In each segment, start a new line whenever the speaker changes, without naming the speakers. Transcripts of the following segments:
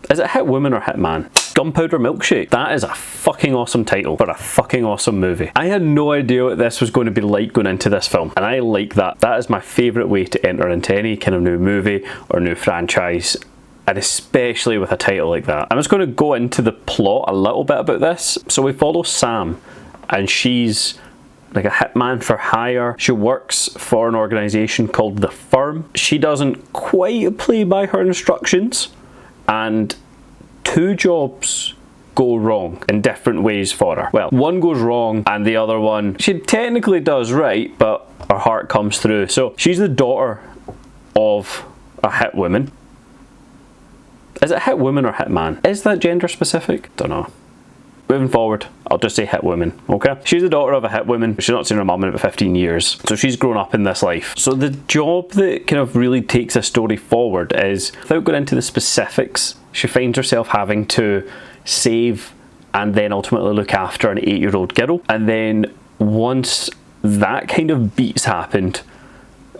Is it Hit Woman or Hit Man? Gunpowder Milkshake. That is a fucking awesome title for a fucking awesome movie. I had no idea what this was going to be like going into this film, and I like that. That is my favourite way to enter into any kind of new movie or new franchise, and especially with a title like that. I'm just going to go into the plot a little bit about this. So we follow Sam, and she's like a hitman for hire. She works for an organisation called The Firm. She doesn't quite play by her instructions, and 2 jobs go wrong in different ways for her. Well, one goes wrong and the other one she technically does right, but her heart comes through. So she's the daughter of a hit woman. Is it Hit Woman or Hit Man? Is that gender specific? Don't know. Moving forward, I'll just say Hit Woman, okay? She's the daughter of a hit woman. She's not seen her mum in about 15 years. So she's grown up in this life. So the job that kind of really takes a story forward is, without going into the specifics, she finds herself having to save and then ultimately look after an 8-year-old girl. And then once that kind of beats happened,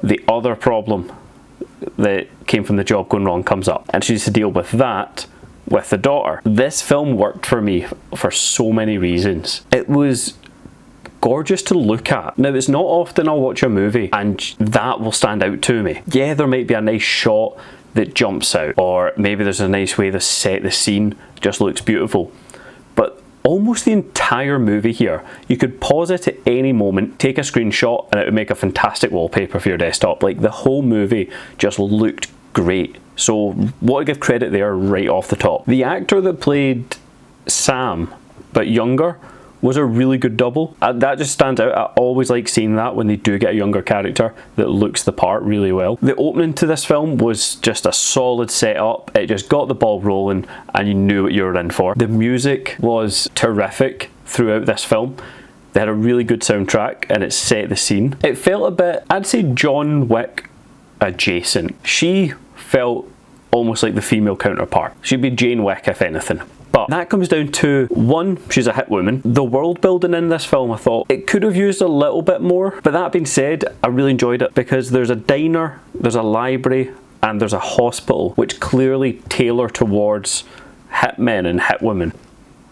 the other problem that came from the job going wrong comes up. And she needs to deal with that with the daughter. This film worked for me for so many reasons. It was gorgeous to look at. Now, it's not often I'll watch a movie and that will stand out to me. Yeah, there might be a nice shot that jumps out, or maybe there's a nice way to set the scene, just looks beautiful. But almost the entire movie here, you could pause it at any moment, take a screenshot, and it would make a fantastic wallpaper for your desktop. Like, the whole movie just looked great. So, what I give credit there right off the top. The actor that played Sam, but younger, was a really good double. That just stands out. I always like seeing that when they do get a younger character that looks the part really well. The opening to this film was just a solid setup. It just got the ball rolling and you knew what you were in for. The music was terrific throughout this film. They had a really good soundtrack and it set the scene. It felt a bit, I'd say, John Wick adjacent. She felt almost like the female counterpart. She'd be Jane Wick if anything. But that comes down to, one, she's a hit woman. The world building in this film, I thought it could have used a little bit more. But that being said, I really enjoyed it because there's a diner, there's a library, and there's a hospital which clearly tailor towards hit men and hit women.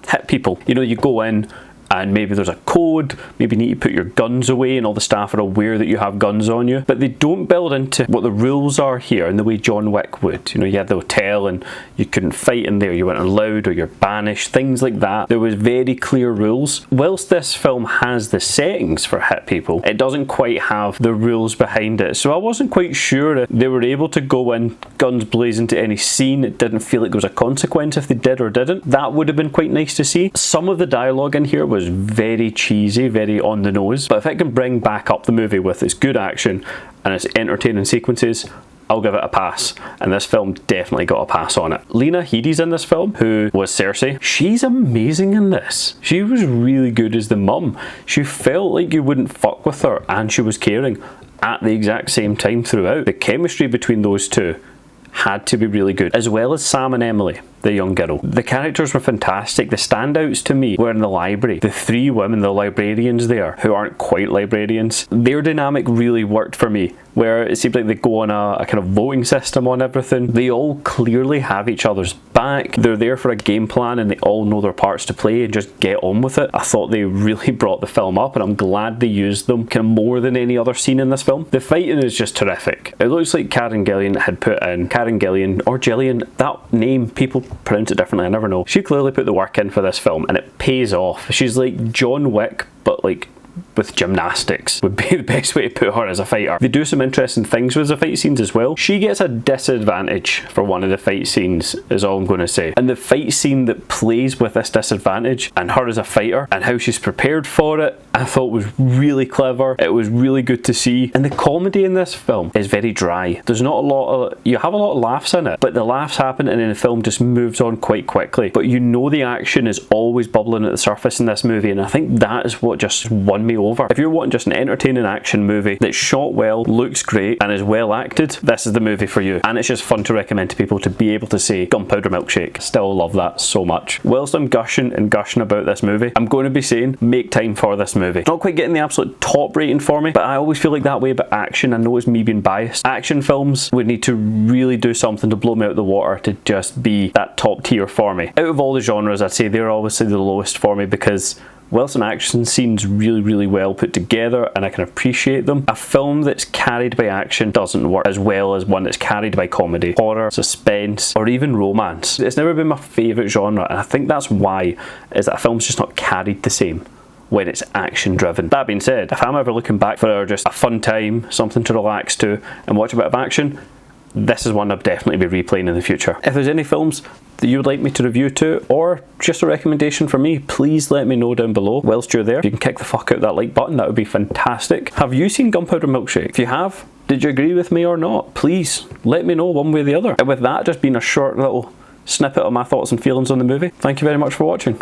Hit people. You know, you go in and maybe there's a code, maybe you need to put your guns away and all the staff are aware that you have guns on you. But they don't build into what the rules are here in the way John Wick would. You know, you had the hotel and you couldn't fight in there, you weren't allowed, or you're banished, things like that. There was very clear rules. Whilst this film has the settings for hit people, it doesn't quite have the rules behind it. So I wasn't quite sure that they were able to go in guns blazing to any scene. It didn't feel like there was a consequence if they did or didn't. That would have been quite nice to see. Some of the dialogue in here was very cheesy, very on the nose, but if it can bring back up the movie with its good action and its entertaining sequences, I'll give it a pass, and this film definitely got a pass on it. Lena Headey's in this film, who was Cersei. She's amazing in this. She was really good as the mum. She felt like you wouldn't fuck with her, and she was caring at the exact same time throughout. The chemistry between those two had to be really good, as well as Sam and Emily, the young girl. The characters were fantastic. The standouts to me were in the library. The 3 women, the librarians there, who aren't quite librarians, their dynamic really worked for me, where it seemed like they go on a kind of voting system on everything. They all clearly have each other's back. They're there for a game plan and they all know their parts to play and just get on with it. I thought they really brought the film up, and I'm glad they used them kind of more than any other scene in this film. The fighting is just terrific. It looks like Karen Gillan had put in, Karen Gillan or Gillian, that name, people pronounce it differently, I never know. She clearly put the work in for this film and it pays off. She's like John Wick, but like with gymnastics would be the best way to put her as a fighter. They do some interesting things with the fight scenes as well. She gets a disadvantage for one of the fight scenes, is all I'm going to say. And the fight scene that plays with this disadvantage and her as a fighter and how she's prepared for it, I thought was really clever. It was really good to see. And the comedy in this film is very dry. There's not a lot of, you have a lot of laughs in it, but the laughs happen and then the film just moves on quite quickly. But you know the action is always bubbling at the surface in this movie, and I think that is what just won me over. If you're wanting just an entertaining action movie that's shot well, looks great, and is well acted, this is the movie for you. And it's just fun to recommend to people to be able to say Gunpowder Milkshake. Still love that so much. Whilst I'm gushing about this movie, I'm going to be saying make time for this movie. Not quite getting the absolute top rating for me, but I always feel like that way about action. I know it's me being biased. Action films would need to really do something to blow me out of the water to just be that top tier for me. Out of all the genres, I'd say they're obviously the lowest for me, because whilst an action scene's really well put together and I can appreciate them, a film that's carried by action doesn't work as well as one that's carried by comedy, horror, suspense, or even romance. It's never been my favourite genre, and I think that's why, is that a film's just not carried the same when it's action driven. That being said, if I'm ever looking back for just a fun time, something to relax to and watch a bit of action, this is one I'll definitely be replaying in the future. If there's any films that you would like me to review too, or just a recommendation for me, please let me know down below. Whilst you're there, if you can kick the fuck out that like button, that would be fantastic. Have you seen Gunpowder Milkshake? If you have, did you agree with me or not? Please let me know one way or the other. And with that just being a short little snippet of my thoughts and feelings on the movie, thank you very much for watching.